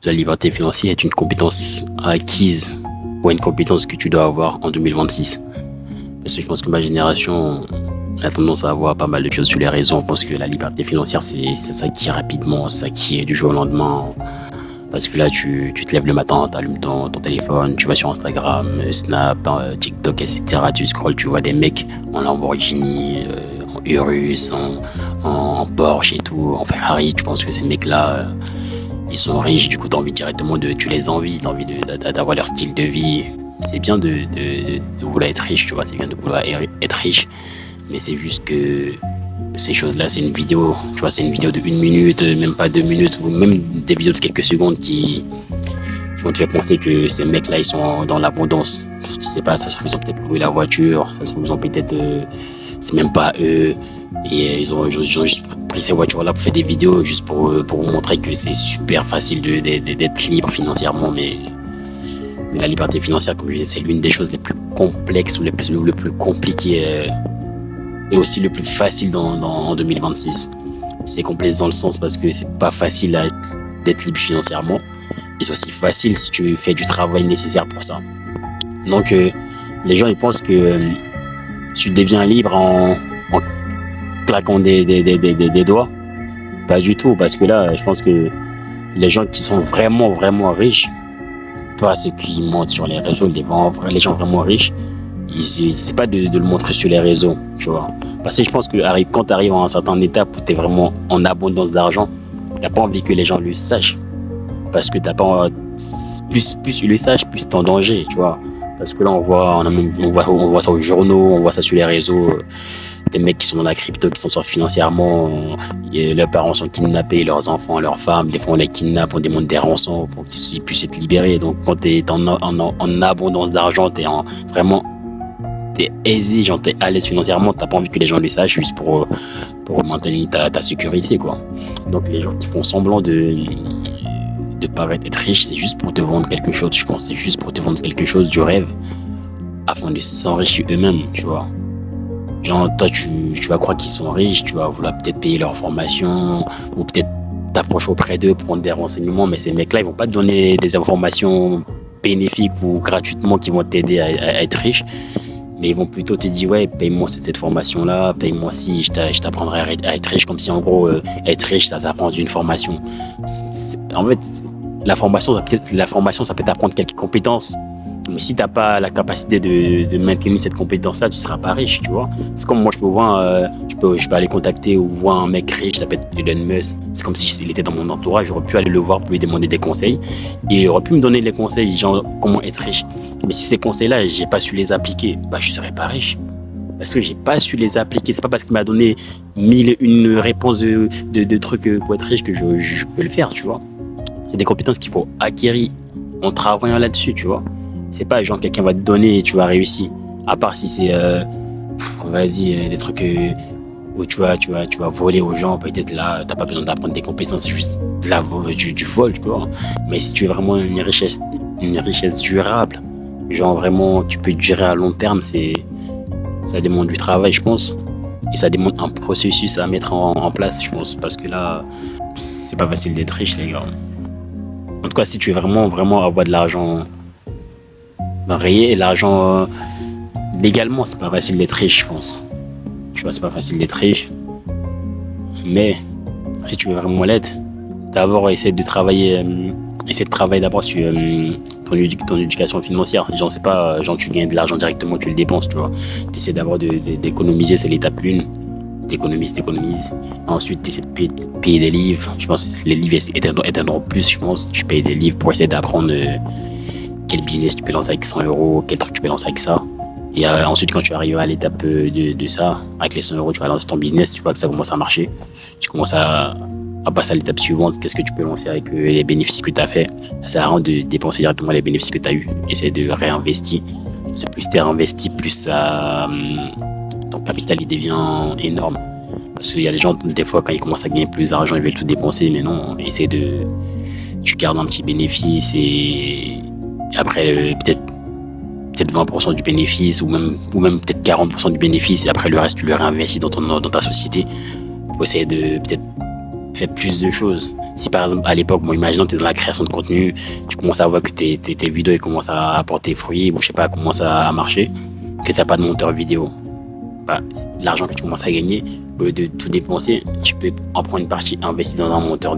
la liberté financière est une compétence acquise ou une compétence que tu dois avoir en 2026. Parce que je pense que ma génération a tendance à avoir pas mal de choses sur les réseaux. On pense que la liberté financière, c'est s'acquiert rapidement, ça s'acquiert du jour au lendemain. Parce que là, tu te lèves le matin, tu allumes ton téléphone, tu vas sur Instagram, Snap, TikTok, etc. Tu scrolls, tu vois des mecs en Lamborghini, en Urus, en Porsche et tout, en Ferrari. Tu penses que ces mecs-là, ils sont riches. Du coup, tu les envies, tu as envie d'avoir leur style de vie. C'est bien de vouloir être riche, tu vois, c'est bien de vouloir être riche. Mais c'est juste que ces choses-là, c'est une vidéo, tu vois, c'est une vidéo de 1 minute, même pas 2 minutes, ou même des vidéos de quelques secondes qui vont te faire penser que ces mecs-là, ils sont dans l'abondance. Je sais pas, ça se trouve, ils ont peut-être loué la voiture, ça se trouve, ils ont peut-être, c'est même pas eux, et ils ont juste pris ces voitures-là pour faire des vidéos, juste pour vous montrer que c'est super facile d'être libre financièrement, mais la liberté financière, comme je disais, c'est l'une des choses les plus complexes ou le plus compliqué et aussi le plus facile en 2026. C'est complexe dans le sens parce que c'est pas facile d'être libre financièrement. Et c'est aussi facile si tu fais du travail nécessaire pour ça. Donc, les gens, ils pensent que tu deviens libre en claquant des doigts. Pas du tout, parce que là, je pense que les gens qui sont vraiment, vraiment riches, pas ceux qui montent sur les réseaux, les gens vraiment riches, ils essaient pas de le montrer sur les réseaux, tu vois. Parce que je pense que quand tu arrives à un certain état où tu es vraiment en abondance d'argent, tu n'as pas envie que les gens le sachent. Parce que t'as pas, plus ils le sachent, plus t'es en danger, tu vois. Parce que là, on voit ça aux journaux, on voit ça sur les réseaux. Des mecs qui sont dans la crypto, qui s'en sortent financièrement, leurs parents sont kidnappés, leurs enfants, leurs femmes, des fois on les kidnappe, on demande des rançons pour qu'ils puissent être libérés. Donc quand t'es en abondance d'argent, t'es aisé, genre t'es à l'aise financièrement, t'as pas envie que les gens le sachent juste pour maintenir ta sécurité, quoi. Donc les gens qui font semblant de paraître être riches, c'est juste pour te vendre quelque chose, je pense. C'est juste pour te vendre quelque chose du rêve afin de s'enrichir eux-mêmes, tu vois. Genre, toi, tu vas croire qu'ils sont riches, tu vas vouloir peut-être payer leur formation ou peut-être t'approcher auprès d'eux pour prendre des renseignements, mais ces mecs-là, ils vont pas te donner des informations bénéfiques ou gratuitement qui vont t'aider à être riche. Mais ils vont plutôt te dire, ouais, paye-moi cette formation-là, paye-moi si, je t'apprendrai à être riche, comme si en gros, être riche, ça s'apprend d'une formation. En fait, la formation, ça peut t'apprendre quelques compétences. Mais si t'as pas la capacité de maintenir cette compétence-là, tu seras pas riche, tu vois. C'est comme moi, je peux aller contacter ou voir un mec riche, ça peut être Elon Musk. C'est comme s'il était dans mon entourage, j'aurais pu aller le voir pour lui demander des conseils. Et il aurait pu me donner les conseils, genre comment être riche. Mais si ces conseils-là, j'ai pas su les appliquer, bah je serais pas riche. Parce que j'ai pas su les appliquer. C'est pas parce qu'il m'a donné 1001 réponses de trucs pour être riche que je peux le faire, tu vois. C'est des compétences qu'il faut acquérir en travaillant là-dessus, tu vois. C'est pas genre quelqu'un va te donner et tu vas réussir. À part si c'est, des trucs où tu vas voler aux gens, peut-être là, t'as pas besoin d'apprendre des compétences, c'est juste du vol, tu vois. Mais si tu veux vraiment une richesse durable, genre vraiment, tu peux durer à long terme, ça demande du travail, je pense. Et ça demande un processus à mettre en place, je pense. Parce que là, c'est pas facile d'être riche, les gars. En tout cas, si tu veux vraiment, vraiment avoir de l'argent, et l'argent légalement, c'est pas facile d'être riche, je pense. Tu vois, c'est pas facile d'être riche. Mais si tu veux vraiment l'être, d'abord essaie de travailler d'abord sur ton éducation financière. Genre, c'est pas genre tu gagnes de l'argent directement, tu le dépenses, tu vois. Tu essaies d'abord d'économiser, c'est l'étape 1. T'économises. Ensuite, tu essaies de payer des livres. Je pense que les livres étendront plus, je pense. Tu payes des livres pour essayer d'apprendre quel business tu peux lancer avec 100 euros, quel truc tu peux lancer avec ça. Et ensuite, quand tu arrives à l'étape de ça, avec les 100 euros, tu vas lancer ton business, tu vois que ça commence à marcher. Tu commences à passer à l'étape suivante, qu'est-ce que tu peux lancer avec les bénéfices que tu as fait. Ça sert à rien de dépenser directement les bénéfices que tu as eu. Essaie de réinvestir. C'est plus tu réinvestis, plus ton capital il devient énorme. Parce qu'il y a des gens, des fois, quand ils commencent à gagner plus d'argent, ils veulent tout dépenser. Mais non, tu gardes un petit bénéfice et après, peut-être 20% du bénéfice ou même peut-être 40% du bénéfice et après le reste, tu le réinvestis dans ta société pour essayer de peut-être fais plus de choses. Si par exemple, à l'époque, bon, imaginons que tu es dans la création de contenu, tu commences à voir que tes vidéos commencent à apporter fruit, ou je sais pas, commencent à marcher, que tu n'as pas de monteur vidéo. Bah, l'argent que tu commences à gagner, au lieu de tout dépenser, tu peux en prendre une partie, investir dans un monteur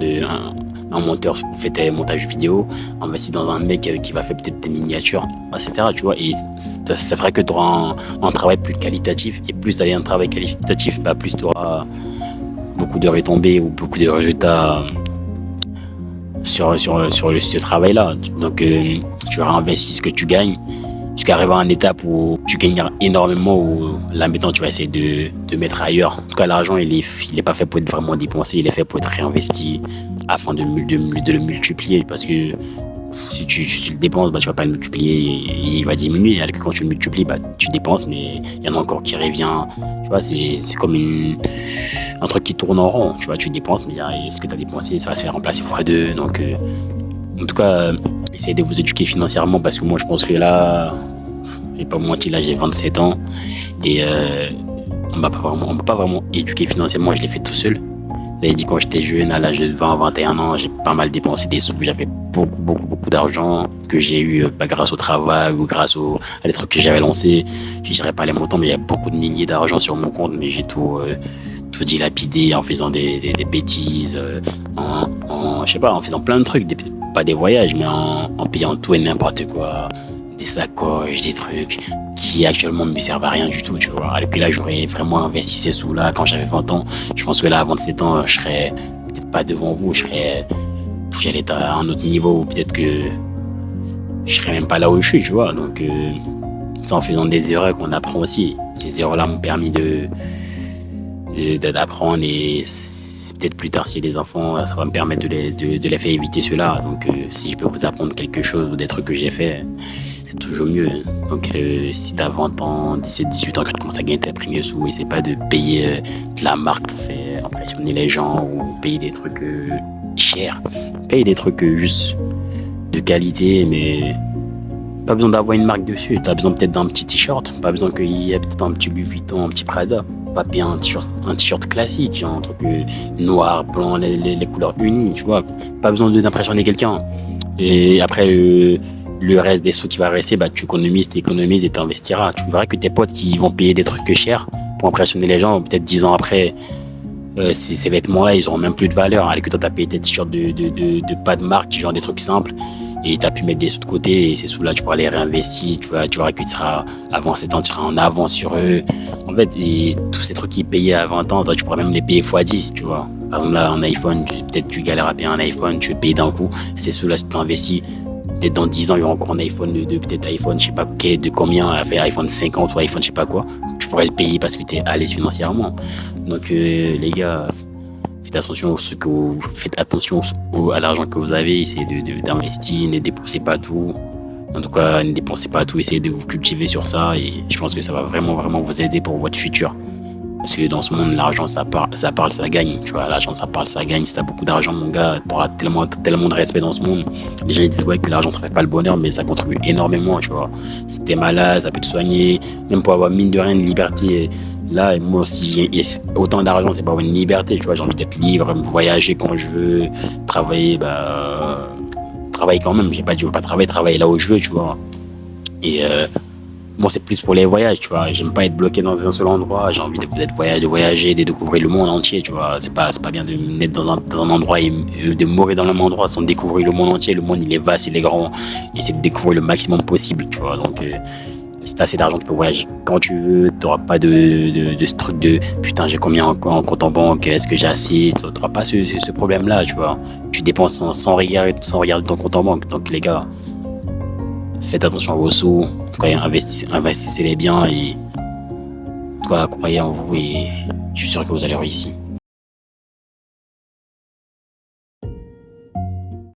un monteur qui fait tes montages vidéo, investir dans un mec qui va faire peut-être tes miniatures, etc. Tu vois, et ça ferait que tu auras un travail plus qualitatif, et plus tu as un travail qualitatif, bah, plus tu auras beaucoup de retombées ou beaucoup de résultats sur ce travail-là. Donc, tu réinvestis ce que tu gagnes jusqu'à arriver à une étape où tu gagnes énormément, où là maintenant tu vas essayer de mettre ailleurs. En tout cas, l'argent, il est pas fait pour être vraiment dépensé, il est fait pour être réinvesti afin de le multiplier, parce que si tu le dépenses, bah, tu vas pas le multiplier, il va diminuer. Alors que quand tu le multiplies, bah, tu dépenses, mais il y en a encore qui revient. Tu vois, c'est comme un truc qui tourne en rond. Tu vois, tu dépenses, mais ce que tu as dépensé, ça va se faire remplacer x2. Donc, en tout cas, essayez de vous éduquer financièrement, parce que moi, je pense que là, je vais pas vous mentir, là, j'ai 27 ans et on m'a pas vraiment éduqué financièrement. Je l'ai fait tout seul. J'avais dit, quand j'étais jeune, à l'âge de 20-21 ans, j'ai pas mal dépensé des sous. J'avais beaucoup d'argent que j'ai eu grâce au travail ou grâce à des trucs que j'avais lancés. Je dirais pas les montants, mais il y a beaucoup de milliers d'argent sur mon compte, mais j'ai tout dilapidé en faisant des bêtises, je sais pas, en faisant plein de trucs, pas des voyages, mais en payant tout et n'importe quoi, des sacoches, des trucs qui actuellement me servent à rien du tout, tu vois. Alors que là, j'aurais vraiment investi ces sous-là quand j'avais 20 ans. Je pense que là, à 27 ans, je serais peut-être pas devant vous, j'allais être à un autre niveau, ou peut-être que je serais même pas là où je suis, tu vois. Donc, c'est en faisant des erreurs qu'on apprend aussi. Ces erreurs-là m'ont permis d'apprendre, et peut-être plus tard, si les enfants, ça va me permettre de les faire éviter cela. Donc, si je peux vous apprendre quelque chose ou des trucs que j'ai fait, c'est toujours mieux. Donc, si t'as 20 ans, 17, 18 ans, que tu commences à gagner tes premiers sous, essaie pas de payer de la marque pour faire impressionner les gens, ou payer des trucs chers. Paye des trucs juste de qualité, mais pas besoin d'avoir une marque dessus. T'as besoin peut-être d'un petit t-shirt, pas besoin qu'il y ait peut-être un petit Louis Vuitton, un petit Prada. Pas payer un t-shirt classique, genre un truc noir, blanc, les couleurs unies, tu vois. Pas besoin d'impressionner quelqu'un. Et après, le reste des sous qui va rester, bah, tu économises et t'investiras. Tu verras que tes potes qui vont payer des trucs chers pour impressionner les gens, peut-être 10 ans après, ces vêtements-là, ils auront même plus de valeur. Alors que toi, t'as payé tes t-shirts de pas de marque, genre des trucs simples, et t'as pu mettre des sous de côté, et ces sous-là, tu pourras les réinvestir, tu verras que tu seras, avant 7 ans, tu seras en avance sur eux. En fait, et tous ces trucs qui payaient à 20 ans, toi, tu pourras même les payer x10, tu vois. Par exemple, là, un iPhone, peut-être tu galères à payer un iPhone, tu veux payer d'un coup, ces sous-là, si tu investis, peut-être dans 10 ans, il y aura encore un iPhone peut-être iPhone, je sais pas, de combien, iPhone 50 ou iPhone, je sais pas quoi. Tu pourrais le payer parce que tu es à l'aise financièrement. Donc, les gars, faites attention à l'argent que vous avez, essayez d'investir, ne dépensez pas tout. En tout cas, ne dépensez pas tout, essayez de vous cultiver sur ça, et je pense que ça va vraiment vous aider pour votre futur. Parce que dans ce monde, l'argent, ça parle, ça gagne. Tu vois, l'argent, ça parle, ça gagne. Si t'as beaucoup d'argent, mon gars, t'auras tellement de respect dans ce monde. Les gens, ils disent, ouais, que l'argent, ça fait pas le bonheur, mais ça contribue énormément, tu vois. Si t'es malade, ça peut te soigner. Même pour avoir, mine de rien, une liberté. Là, moi aussi, j'ai autant d'argent, c'est pas avoir une liberté, tu vois. J'ai envie d'être libre, voyager quand je veux, travailler, travailler quand même. J'ai pas dit, je veux pas travailler là où je veux, tu vois. Et, moi, c'est plus pour les voyages, tu vois. J'aime pas être bloqué dans un seul endroit. J'ai envie de voyager, de découvrir le monde entier, tu vois. C'est pas bien de naître dans un endroit et de mourir dans le même endroit sans découvrir le monde entier. Le monde, il est vaste, il est grand. Essaie de découvrir le maximum possible, tu vois. Donc, si t'as assez d'argent, tu peux voyager quand tu veux. T'auras pas de ce truc de putain, j'ai combien en compte en banque, est-ce que j'ai assez. T'auras pas ce problème-là, tu vois. Tu dépenses sans regarder ton compte en banque. Donc, les gars, faites attention à vos sous, investissez-les bien, et croyez en vous, et je suis sûr que vous allez réussir.